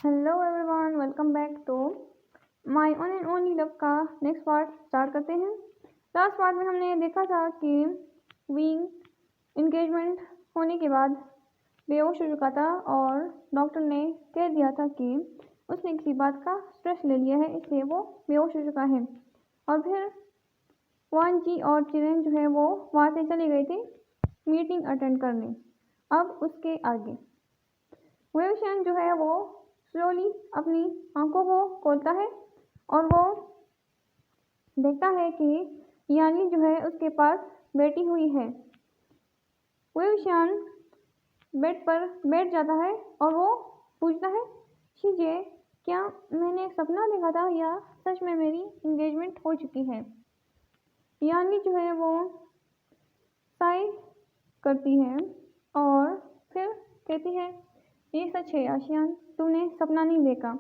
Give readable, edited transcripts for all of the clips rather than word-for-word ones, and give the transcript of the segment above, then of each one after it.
Hello everyone, welcome back to my own and only love का next part start करते हैं। Last part में हमने देखा था कि विंग इंगेजमेंट होने के बाद बेहोश हो चुका था और डॉक्टर ने कह दिया था कि उसने किसी बात का स्ट्रेस ले लिया है, इसलिए वो बेहोश हो चुका है। और फिर वान जी और चिरेन जो है वो वहाँ से चले गए थे मीटिंग अटेंड करने। अब उसके आगे वेवशन जो है वो स्लोली अपनी आंखों को खोलता है और वो देखता है कि यानी जो है उसके पास बैठी हुई है। वेवशन बेड पर बैठ जाता है और वो पूछता है, शीजे, क्या मैंने सपना देखा था या सच में मेरी इंगेजमेंट हो चुकी है? यानी जो है वो साई करती है और फिर कहती है, ये सच है आशियान, तूने सपना नहीं देखा।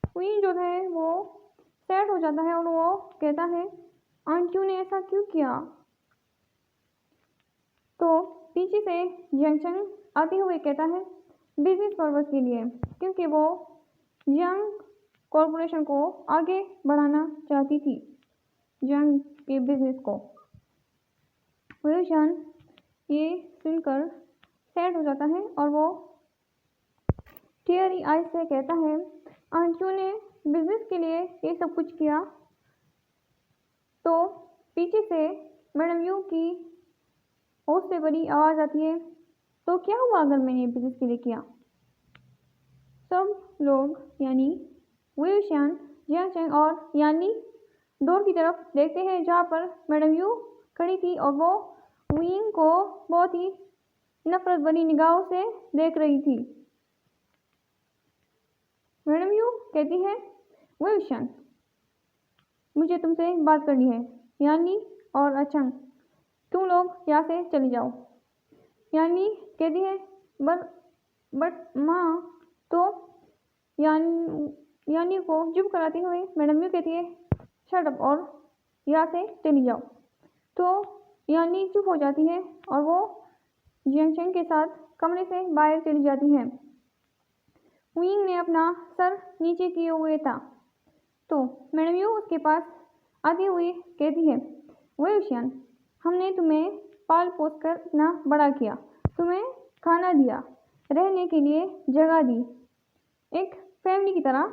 क्वीन जो है वो सैड हो जाता है और वो कहता है, आंटियों ने ऐसा क्यों किया? तो पीछे से जंक्शन आते हुए कहता है, बिजनेस पर्पज के लिए, क्योंकि वो जंग कॉरपोरेशन को आगे बढ़ाना चाहती थी, जंग के बिजनेस को। विल्सन ये सुनकर सैड हो जाता है और वो टीयरी आइज से कहता है, आंटियों ने बिजनेस के लिए ये सब कुछ किया। तो पीछे से मैडम यू की होश से बड़ी आवाज़ आती है, तो क्या हुआ अगर मैंने बिजनेस के लिए किया? सब लोग यानी विलशन, जियांग और यानी डोर की तरफ देखते हैं जहाँ पर मैडम यू खड़ी थी और वो विंग को बहुत ही नफरत भरी निगाहों से देख रही थी। मैडम यू कहती है, विलशन, मुझे तुमसे बात करनी है। यानी और अचंग, तुम लोग यहाँ से चले जाओ। यानी कहती है, बट माँ, तो यानी को चुप कराते हुए मैडम यू कहती है, शट अप और यहाँ से चली जाओ। तो यानी चुप हो जाती है और वो जियांग के साथ कमरे से बाहर चली जाती है। विंग ने अपना सर नीचे किए हुए था, तो मैडम यू उसके पास आती हुई कहती है, वेवशियन, हमने तुम्हें पाल पोस कर इतना बड़ा किया, तुम्हें खाना दिया, रहने के लिए जगह दी, एक फैमिली की तरह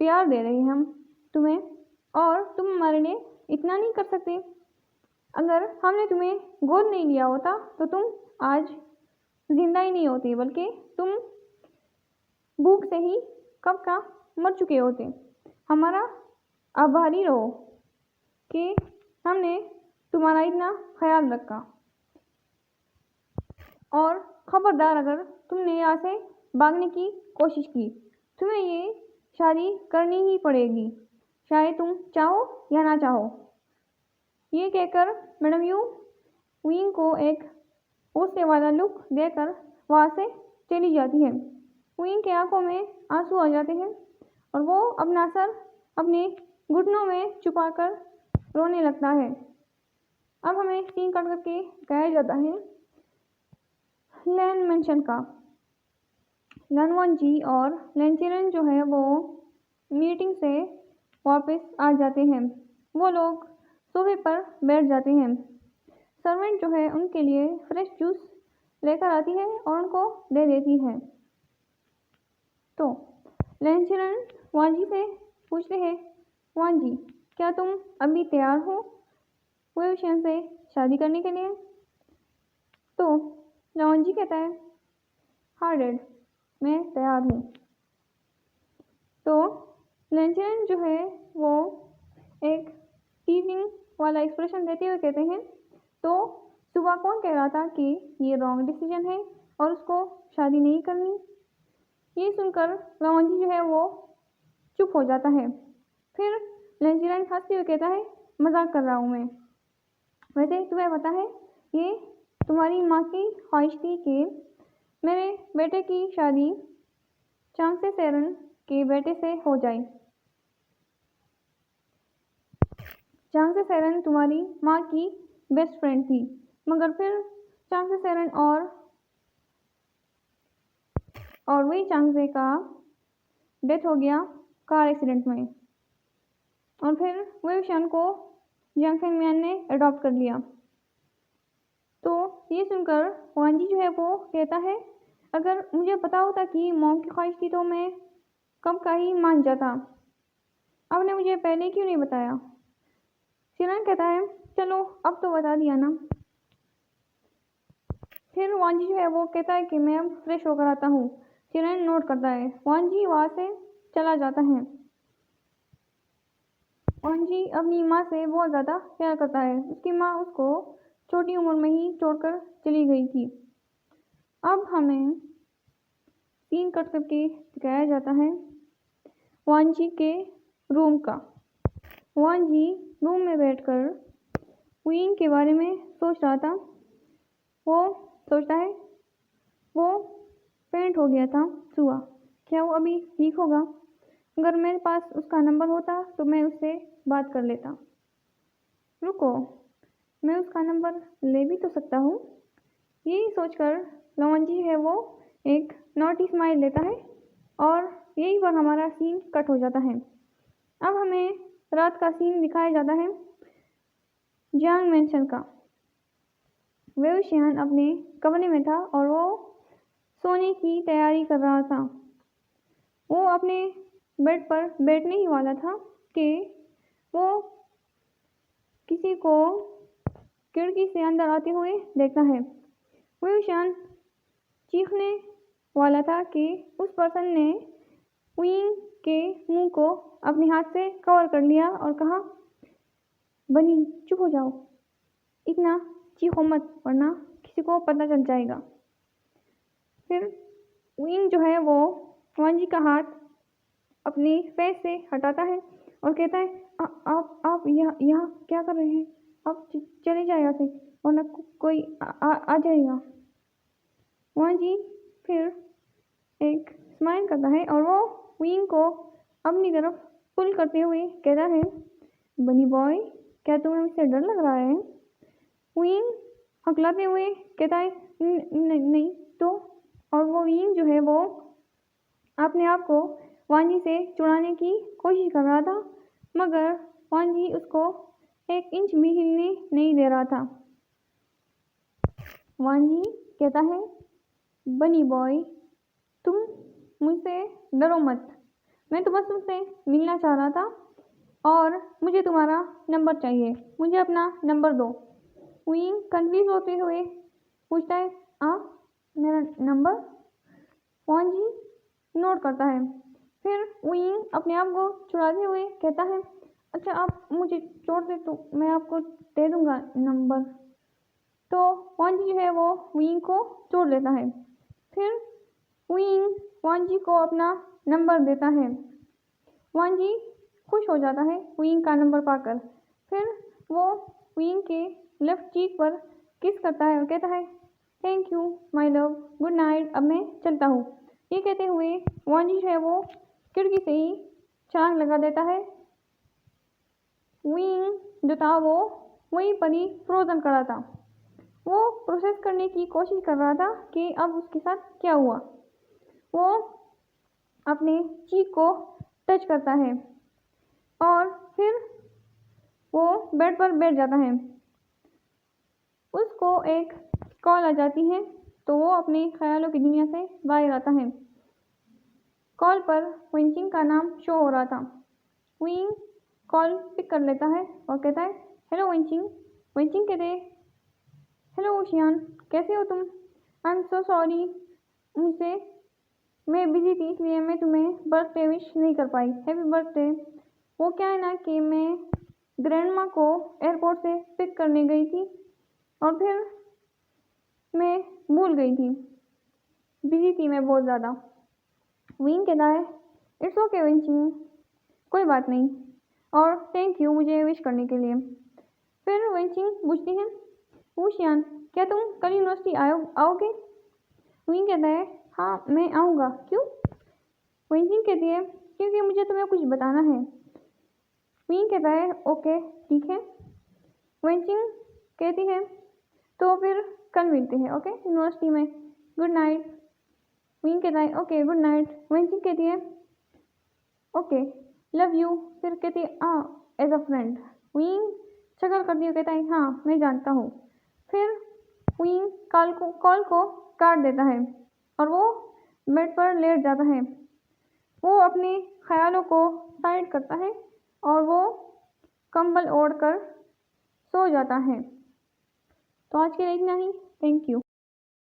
प्यार दे रहे हैं हम तुम्हें, और तुम हमारे लिए इतना नहीं कर सकते? अगर हमने तुम्हें गोद नहीं लिया होता तो तुम आज जिंदा ही नहीं होते, बल्कि तुम भूख से ही कब का मर चुके होते। हमारा आभारी रहो कि हमने तुम्हारा इतना ख्याल रखा, और खबरदार अगर तुमने यहाँ से भागने की कोशिश की, तुम्हें ये शादी करनी ही पड़ेगी, चाहे तुम चाहो या ना चाहो। ये कहकर मैडम यू विंग को एक गुस्से वाला लुक देकर वहाँ से चली जाती है। विंग के आंखों में आंसू आ जाते हैं और वो अपना सर अपने घुटनों में छुपाकर रोने लगता है। अब हमें सीन कट करके गाया जाता है लैन मेंशन का। लनवन जी और लेंचिरन जो है वो मीटिंग से वापस आ जाते हैं। वो लोग सोफे पर बैठ जाते हैं। सर्वेंट जो है उनके लिए फ्रेश जूस लेकर आती है और उनको दे देती है। तो लेंचिरन वांजी से पूछते हैं, वांजी, क्या तुम अभी तैयार हो वेवशन से शादी करने के लिए? तो वांजी कहता है, हाँ डैड, मैं तैयार हूँ। तो लेंचिरन जो है वो एक टीजिंग वाला एक्सप्रेशन देते हुए कहते हैं, तो सुबह कौन कह रहा था कि ये रॉन्ग डिसीजन है और उसको शादी नहीं करनी? ये सुनकर लवंजी जो है वो चुप हो जाता है। फिर लेंचिरन हंसते हुए कहता है, मजाक कर रहा हूँ मैं। वैसे तुम्हें पता है, ये तुम्हारी माँ की ख्वाहिश थी कि मेरे बेटे की शादी चांगसे सेरन के बेटे से हो जाए। चांगसे सेरन तुम्हारी माँ की बेस्ट फ्रेंड थी, मगर फिर चांगसे सेरन और वही चांगसे का डेथ हो गया कार एक्सीडेंट में। और फिर वेवशान को यांग फेंगमियान ने अडॉप्ट कर लिया। तो ये सुनकर वांजी जो है वो कहता है, अगर मुझे पता होता कि मॉम की ख्वाहिश थी तो मैं कब का ही मान जाता, आपने मुझे पहले क्यों नहीं बताया। शिरान कहता है, चलो अब तो बता दिया ना। फिर वांजी जो है वो कहता है कि मैं अब फ्रेश होकर आता हूँ। शिरान नोट करता है। वांजी वहाँ से चला जाता है। वांजी अपनी माँ से बहुत ज़्यादा प्यार करता है। उसकी माँ उसको छोटी उम्र में ही छोड़कर चली गई थी। अब हमें सीन कट करके दिखाया जाता है वांजी के रूम का। वांजी रूम में बैठकर विंग के बारे में सोच रहा था। वो सोचता है वो पेंट हो गया था सुबह, क्या वो अभी ठीक होगा। अगर मेरे पास उसका नंबर होता तो मैं उससे बात कर लेता। रुको, मैं उसका नंबर ले भी तो सकता हूँ। यही सोचकर लवांजी है वो एक नॉटी स्माइल लेता है और यही पर हमारा सीन कट हो जाता है। अब हमें रात का सीन दिखाया जाता है जियांग मैंशन का। वेवशियान अपने कमरे में था और वो सोने की तैयारी कर रहा था। वो अपने बेड पर बैठने ही वाला था कि वो किसी को खिड़की से अंदर आते हुए देखता है। वेवशियान चीखने वाला था कि उस पर्सन ने विंग के मुंह को अपने हाथ से कवर कर लिया और कहा, बनी चुप हो जाओ, इतना चीखो मत वरना किसी को पता चल जाएगा। फिर विंग जो है वो वांजी का हाथ अपने फेस से हटाता है और कहता है, आप यहाँ क्या कर रहे हैं, आप चले जाए यहाँ से वरना कोई आ जाएगा। वांजी फिर एक स्माइल करता है और वो विंग को अपनी तरफ पुल करते हुए कहता है, बनी बॉय क्या तुम्हें मुझसे डर लग रहा है। विंग हकलाते हुए कहता है, नहीं तो। और वो विंग जो है वो अपने आप को वांजी से छुड़ाने की कोशिश कर रहा था, मगर वांजी उसको एक इंच भी हिलने नहीं दे रहा था। वांजी कहता है, बनी बॉय तुम मुझसे डरो मत, मैं तो बस तुमसे मिलना चाह रहा था और मुझे तुम्हारा नंबर चाहिए, मुझे अपना नंबर दो। विंग कंफ्यूज होते हुए पूछता है, मेरा नंबर। वांजी नोट करता है। फिर विंग अपने आप को छुड़ाते हुए कहता है, अच्छा आप मुझे छोड़ दे तो मैं आपको दे दूंगा नंबर। तो वांजी जो है वो विंग को छोड़ देता है। फिर विंग वांजी को अपना नंबर देता है। वांजी खुश हो जाता है विंग का नंबर पाकर। फिर वो विंग के लेफ्ट चीक पर किस करता है और कहता है, thank you my love, good night, अब मैं चलता हूँ। ये कहते हुए वांजी जो है वो खिड़की से ही छलांग लगा देता है। विंग जो था वो वहीं पर ही फ्रोजन करा था। वो प्रोसेस करने की कोशिश कर रहा था कि अब उसके साथ क्या हुआ। वो अपने चीक को टच करता है और फिर वो बेड पर बैठ जाता है। उसको एक कॉल आ जाती है तो वो अपने ख्यालों की दुनिया से बाहर आता है। कॉल पर विंचिंग का नाम शो हो रहा था। विंग कॉल पिक कर लेता है और कहता है, हेलो विंचिंग। विंचिंग कहते, हेलो ओशियान, कैसे हो तुम। आई एम सो सॉरी, मुझसे मैं बिजी थी इसलिए मैं तुम्हें बर्थडे विश नहीं कर पाई। Happy birthday. वो क्या है ना कि मैं ग्रैंड माँ को एयरपोर्ट से पिक करने गई थी और फिर मैं भूल गई थी, बिजी थी मैं बहुत ज़्यादा। विंग कहता है, इट्स ओके विंचिंग, कोई बात नहीं और थैंक यू मुझे विश करने के लिए। फिर विंचिंग पूछती है, ओशियान क्या तुम कल यूनिवर्सिटी आओगे। विंग कहता है, हाँ मैं आऊँगा, क्यों। विंचिंग कहती है, क्योंकि मुझे तुम्हें कुछ बताना है। विंग कहता है, ओके ठीक है। विंचिंग कहती है, तो फिर कल मिलते हैं ओके यूनिवर्सिटी में, गुड नाइट। विंग कहता है, ओके गुड नाइट। विंचिंग कहती है, ओके, लव यू। फिर कहती है हाँ, एज अ फ्रेंड। विंग शक्ल करती हुई कहता है हाँ, मैं जानता हूँ। फिर विंग कॉल को काट देता है और वो बेड पर लेट जाता है। वो अपने ख्यालों को साइड करता है और वो कंबल ओढ़ कर सो जाता है। तो आज के लिए इतना ही। Thank you.